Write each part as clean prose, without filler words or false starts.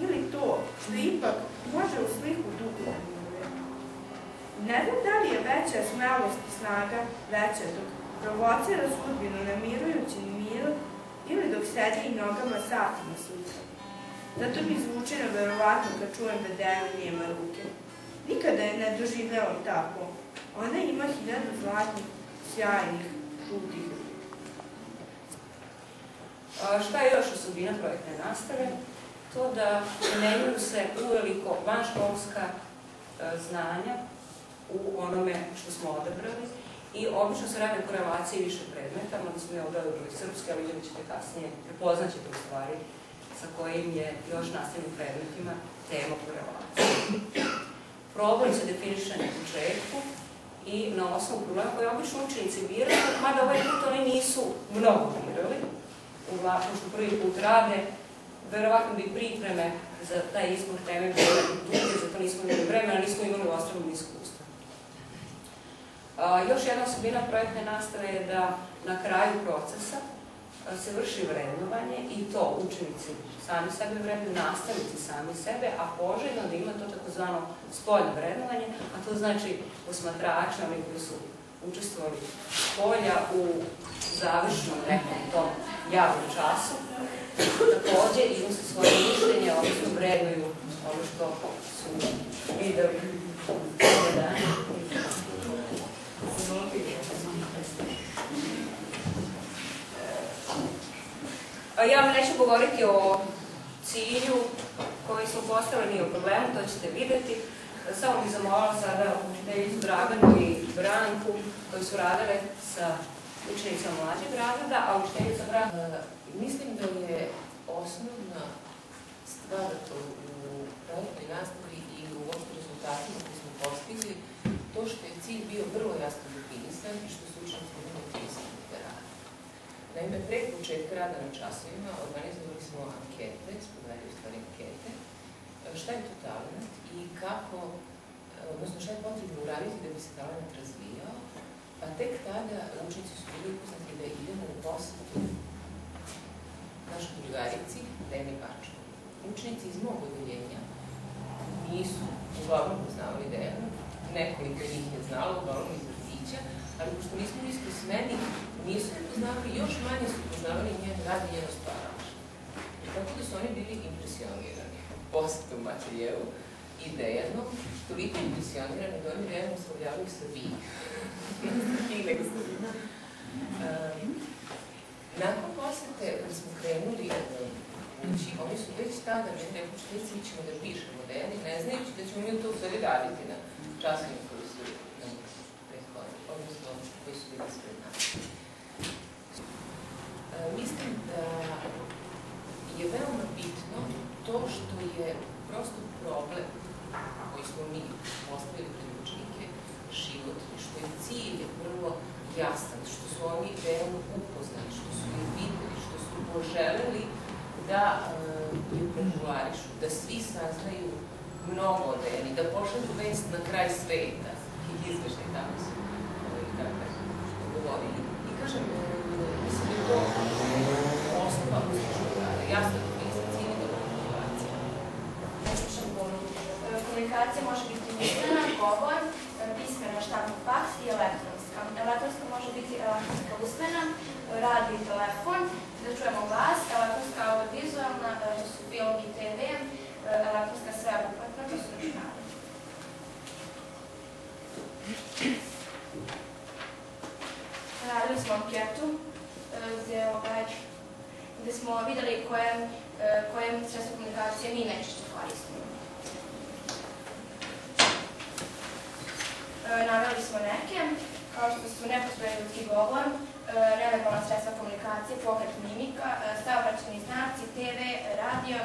ili to što ipak može u sliku dugo da miruje. Ne znam da li je veća smelost i snaga veća dok provocira sudbinu namirujući miru ili dok sedi i nogama satima slika. Zato mi zvuči neverovatno kad čujem da Dejan nema ruke. Nikada je ne doživljala tako. Ona ima 1000 zlatnih, sjajnih, žutih ruka. Šta je još osobina projektne nastave? To da primenjuju se uveliko vanškolska znanja u onome što smo odabrali i obično se radi o korelaciji više predmeta, onda smo je odabrali srpske, ali vidjet ćete kasnije, prepoznaćete u stvari sa kojim je još nastavnim predmetima tema korelacije. Problem se definiše na početku i na osnovu problema koje obično učenici biraju, mada ovaj put oni nisu mnogo birali, uglavnom što prvi put rade, verovatno bi pripreme za taj izbor teme bile duge, zato nismo imali vremena, nismo imali osnovno iskustvo. Još jedna osobina projektne nastave je da na kraju procesa se vrši vrednovanje i to učenici sami sebe vrednuju, nastavnici sami sebe, a poželjno da ima to takozvano spoljno vrednovanje, a to znači posmatrači, oni koji su učestvovali s polja u završnom nekom tom javnom času, takođe iznose svoje mišljenje, odnosno vrednuju ono što su videli ove dane. Ja vam neću govoriti o cilju koji smo postavili, nije o problemu, to ćete videti. Samo bih zamolila sada učiteljicu Draganu i Branku koji su radile sa učenicama mlađeg razreda, a učiteljica Branka... Mislim da je osnovna stvar u projektnoj nastavi i u uopšte rezultatima koji smo postigli to što je cilj bio vrlo jasno definisan i što su učenici bili motivisani da rade. Naime, pre početka rada na časovima organizovali smo ankete, spodavili u stvari ankete, šta je to talent i kako, odnosno šta je potrebno uraditi da bi se talent razvijao, pa tek tada učenici su bili upoznati da idemo u posetu našoj drugarici, Deni Bačko. Učenici iz mog odeljenja nisu uglavnom poznavali Dejanu, nekoliko njih je znalo, uglavnom iz vrtića, ali pošto nismo u istoj smeni, nisu je poznavali, još manje su poznavali njen rad i njeno stvaralaštvo. Tako da su oni bili impresionirani posetom Mačejevu i Dejanom, toliko impresionirani da oni Dejanu oslovljavaju sa vi. I nego sa vi. Nakon posete, kada smo krenuli ući, oni su već tada meni rekli učenici, mi ćemo da pišemo Dejani, ne znajući da ćemo mi to u stvari raditi na časovima koji su nam prethodili, odnosno koji su bili ispred nas. Mislim da je veoma bitno to što je prosto problem koji smo mi postavili pred učenike život i što je cilj vrlo jasan, što su oni veoma upoznani, što su je videli, što su poželeli da je popularišu, da svi saznaju mnogo o Dejani, da pošalju vest na kraj sveta i izveštaj tamo su govorili. I kažem, mislim da je to osnova uspešnog rada. Jasno da je cilj i dobra komunikacija. Komunikacija može biti usmena, govor, pismena, štampni faks i elektronska. Elektronska može biti elektronska usmena, radio i telefon, da čujemo glas, elektronska audiovizualna, to su film i TV, elektronska sveobuhvatna, to su računari. Radili smo anketu gde smo videli koje sredstvo komunikacije mi najčešće koristimo. Naveli smo neke, kao što su neposredni ljudski govor, neverbalna sredstva komunikacije, pokret mimika, saobraćajni znaci, TV, radio,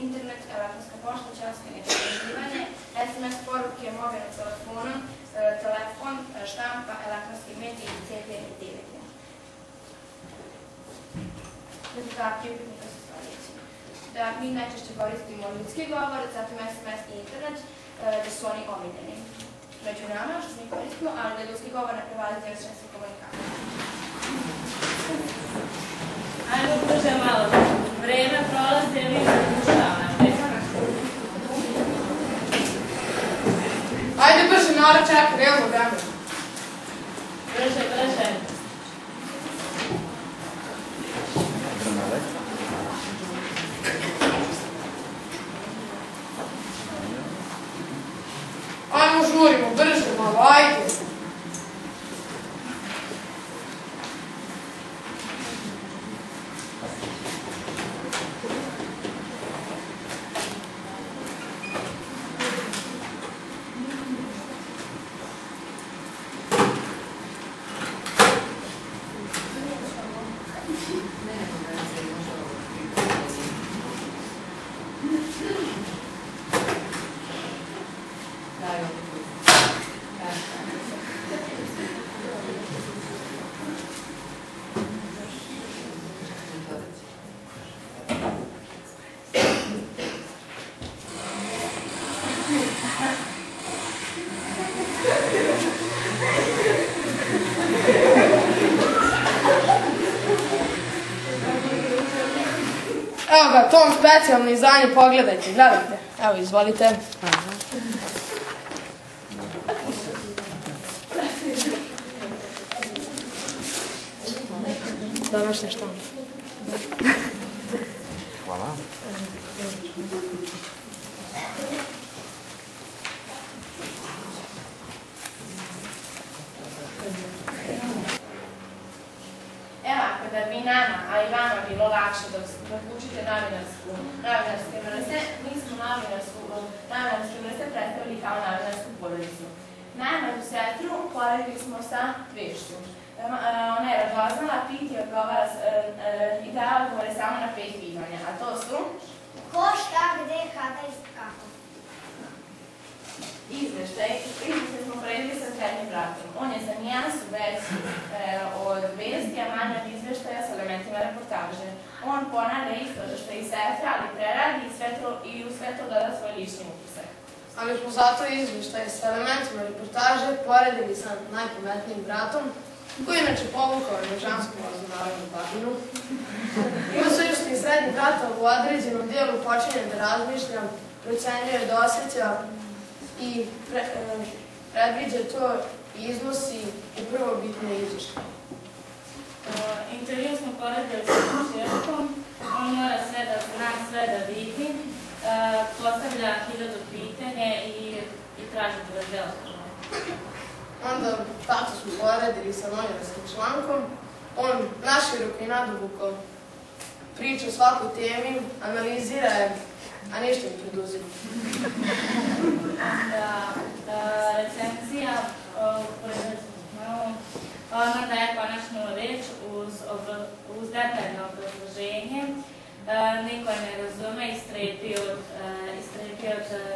internet, elektronska pošta, ćaskanje, povezivanje, SMS poruke, mobilni telefon, telefon, štampa, elektronski mediji, CD i DVD. Rezultati upitnika su sljedeći. Da mi najčešće koristimo ljudski govor, zatim SMS i internet, da su oni omiljeni među nama, što mi koristimo, ali da ljudski govor ne prevaziđe sredstva komunikacije. Ajmo brže malo. Vreme prolaze, vi se dušava. čekaj, nemamo vremena. Brže, brže. Ajmo žurimo, brže, malo, ajde. Evo ga, tom specijalno izdanje, pogledajte, gledajte. Evo, izvolite. Današnje štampe. Hvala. Evo, ako da bi nama, a i vama bilo lakše dok učite novinarske vrste, mi smo novinarske vrste predstavili kao novinarsku porodicu. Najmanju sestru poredili smo sa vešću. Ona je razvaznala, piti i dala odgovore samo na 5 pitanja, a to su... Ko, šta, gde, kada i kako? Izveštaj smo poredili sa srednjim bratom. On je za nijansu veći od vesti, a manje od izveštaja sa elementima reportaže. On ponavlja isto što i sestra, ali preradi i u sve to doda svoj lični utisak. Ali smo zato izveštaje sa elementima reportaže poredili sa najpametnijim bratom, koji inače povukao evropsku narodnu pažnju. Ima suštinski srednji brat u određenom dijelu počinje da razmišlja, procenjuje, da osjeća i predviđa to i iznosi u prvobitne izveštaje. Intervju smo poredili sa početkom, on mora sve da zna, sve da vidi, postavlja 1000 pitanje i traži da razdeluje. Onda tato smo poredili sa novinarskim člankom. On naširoko i naduboko priča o svakoj temi, analizira je, a ništa ne preduzima. Recenzija ona daje konačnu reč uz detaljno obrazloženje. Niko je ne razume i strepi od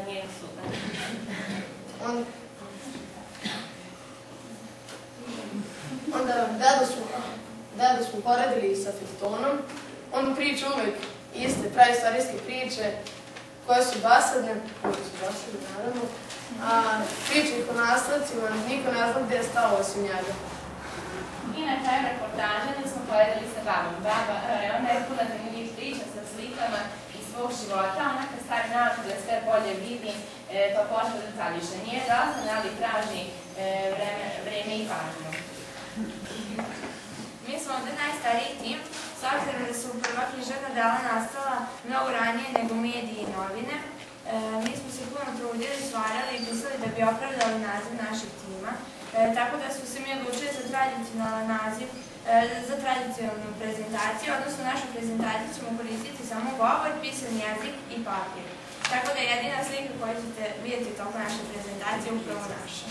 njenih suda. Onda dedu smo poredili sa Filtonom. On priča uvek iste praistorijske priče koje su dosadne, naravno, a priča ih o nastavcima, niko ne zna gde je stao osim njega. I na kraju reportaže smo poredili sa babom. Baba, ona je puna zanimljivih priča sa slikama iz svog života, ona kad stavi nauku da sve bolje vidi, pa počne da detaljiše. Nije dosadna, ali traži vreme i pažnju. Mi smo ovde najstariji tim, s obzirom da su prva književna dela nastala mnogo ranije nego mediji i novine. Mi smo se puno trudili, stvarali i pisali da bi opravdali naziv našeg tima, tako da smo se mi odlučili za tradicionalan naziv, za tradicionalnu prezentaciju, odnosno našu prezentaciju ćemo koristiti samo govor, pisan jezik i papir. Tako da je jedina slika koju ćete vidjeti tokom naše prezentacije upravo naša.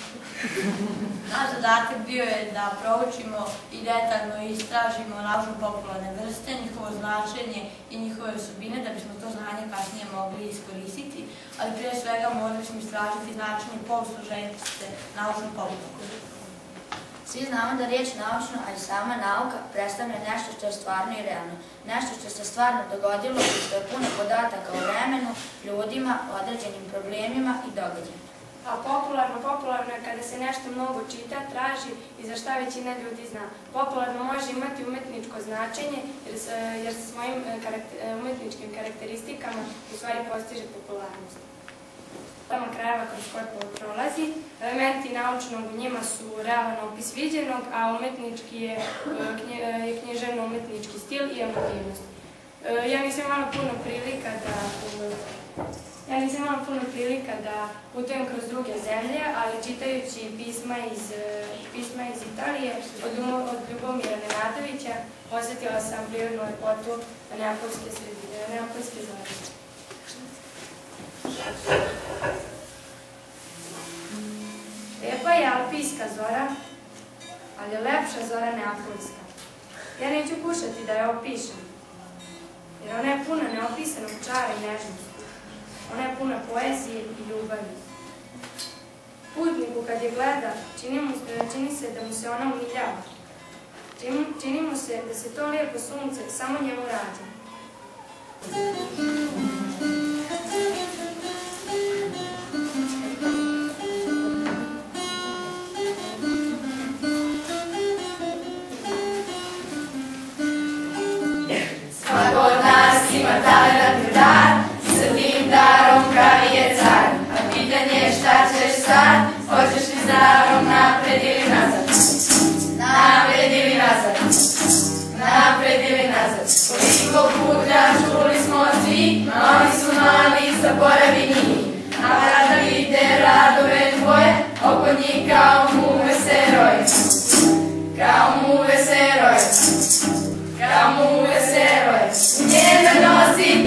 Naš zadatak bio je da proučimo i detaljno istražimo naučno-popularne vrste, njihovo značenje i njihove osobine, da bismo to znanje kasnije mogli iskoristiti, ali prije svega morali smo istražiti način i posluženice naučno-popularne. Svi znamo da riječ naučno, a i sama nauka, predstavlja nešto što je stvarno i realno. Nešto što se stvarno dogodilo i što je puno podataka o vremenu, ljudima, određenim problemima i događajima. A popularno je kada se nešto mnogo čita, traži i za šta većina ljudi zna. Popularno može imati umetničko značenje jer sa svojim umetničkim karakteristikama u stvari postiže popularnost. tamo krajeva kroz koje prolazi. Elementi naučnog u njima su realan opis viđenog, a umetnički je književno-umetnički stil i emotivnost. Ja nisam imala puno prilika da putujem kroz druge zemlje, ali čitajući pisma iz Italije od Ljubomira Nenadovića osjetila sam prirodnu lepotu neapoljske zore. Lepa je alpijska zora, ali je lepša zora neapoljska. Ja neću kušati da je opišem, jer ona je puna neopisanog čara i nežnosti. Ona je puna poezije i ljubavi. Putniku kad je gleda, čini se da mu se ona umiljava. Čini mu se da se to lijepo sunce samo njemu rađa. Svako od nas ima talenat i dar, sa tim darom pravi je car. A pitanje je šta ćeš sad, hoćeš li zdravom napred ili nazad? Napred ili nazad? Napred ili nazad? Koliko puta čuli smo svi, mali su mali, zaboravi njih. A kada vide radove tvoje, oko njih kao muve se roje. Kao muve se roje. Kao muve se roje. Njega nosi